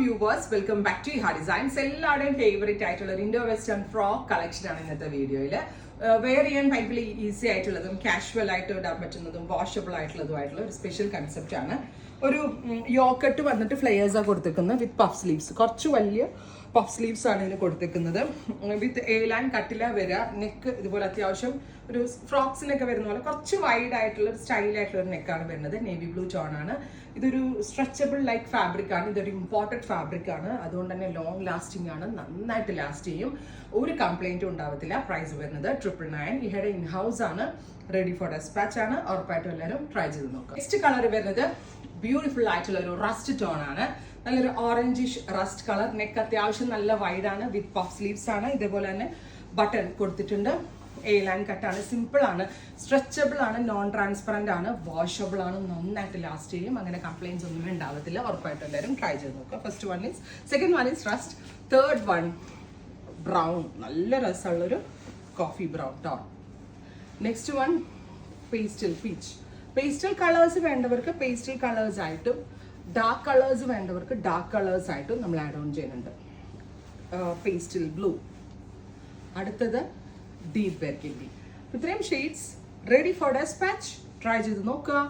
viewers, welcome back to Iha Designs. എല്ലാവരുടെയും favourite ആയിട്ടുള്ള ഒരു ഇൻഡോ വെസ്റ്റേൺ ഫ്രോക്ക് കളക്ഷൻ ആണ് ഇന്നത്തെ വീഡിയോയിൽ. വെയർ ചെയ്യാൻ ഭയങ്കര ഈസി ആയിട്ടുള്ളതും കാഷ്വൽ ആയിട്ട് ഇടാൻ പറ്റുന്നതും വാഷബിൾ ആയിട്ടുള്ളതുമായിട്ടുള്ള ഒരു സ്പെഷ്യൽ കൺസെപ്റ്റ് ആണ്. ഒരു യോക്കട്ട് വന്നിട്ട് ഫ്ലെയേഴ്സ് ആണ് കൊടുത്തിരിക്കുന്നത് വിത്ത് പഫ് സ്ലീവ്സ്. കുറച്ച് വലിയ പഫ് സ്ലീവ്സ് ആണ് ഇതിന് കൊടുത്തിരിക്കുന്നത്. വിത്ത് എ-ലൈൻ കട്ടില വരിക, നെക്ക് ഇതുപോലെ അത്യാവശ്യം ഒരു ഫ്രോക്സിനൊക്കെ വരുന്ന പോലെ കുറച്ച് വൈഡ് ആയിട്ടുള്ള ഒരു സ്റ്റൈലായിട്ടുള്ള ഒരു നെക്കാണ് വരുന്നത്. നേവി ബ്ലൂ ടോൺ ആണ്. ഇതൊരു സ്ട്രെച്ചബിൾ ലൈക്ക് ഫാബ്രിക് ആണ്. ഇതൊരു ഇമ്പോർട്ടൻറ്റ് ഫാബ്രിക് ആണ്. അതുകൊണ്ട് തന്നെ ലോങ് ലാസ്റ്റിംഗ് ആണ്, നന്നായിട്ട് ലാസ്റ്റ് ചെയ്യും, ഒരു കംപ്ലൈൻറ്റും ഉണ്ടാവത്തില്ല. പ്രൈസ് വരുന്നത് 999. ഇഹയുടെ ഇൻ ഹൗസ് ആണ്, റെഡി ഫോർ ഡെസ്പാച്ച് ആണ്. ഉറപ്പായിട്ടും എല്ലാവരും ട്രൈ ചെയ്ത് നോക്കുക. നെക്സ്റ്റ് കളർ വരുന്നത് ബ്യൂട്ടിഫുൾ ആയിട്ടുള്ള ഒരു റസ്റ്റ് ടോൺ ആണ്. നല്ലൊരു ഓറഞ്ചിഷ് റസ്റ്റ് കളർ. നെക്ക് അത്യാവശ്യം നല്ല വൈഡ് ആണ്, വിത്ത് പഫ് സ്ലീവ്സ് ആണ്. ഇതേപോലെ തന്നെ ബട്ടൺ കൊടുത്തിട്ടുണ്ട്. എ-ലൈൻ കട്ടാണ്, സിമ്പിൾ ആണ്, സ്ട്രെച്ചബിൾ ആണ്, നോൺ ട്രാൻസ്പെറന്റ് ആണ്, വാഷബിൾ ആണ്, നന്നായിട്ട് ലാസ്റ്റ് ചെയ്യും. അങ്ങനെ കംപ്ലൈൻറ്റ്സ് ഒന്നും ഉണ്ടാവത്തില്ല. ഉറപ്പായിട്ടും എല്ലാവരും ട്രൈ ചെയ്ത് നോക്കുക. First one is, second one is rust, third one brown, നല്ല രസമുള്ളൊരു coffee brown tone. Next one pastel peach. Pastel colours വേണ്ടവർക്ക് പേസ്റ്റൽ കളേഴ്സ് ആയിട്ടും ഡാർക്ക് കളേഴ്സ് വേണ്ടവർക്ക് ഡാർക്ക് കളേഴ്സ് ആയിട്ടും നമ്മൾ ആഡ് ഓൺ ചെയ്യുന്നുണ്ട്. Pastel blue. അടുത്തത് ഡീപ് ബർഗണ്ടി. ഇത്രയും shades ready for dispatch. Try ചെയ്ത് നോക്കുക.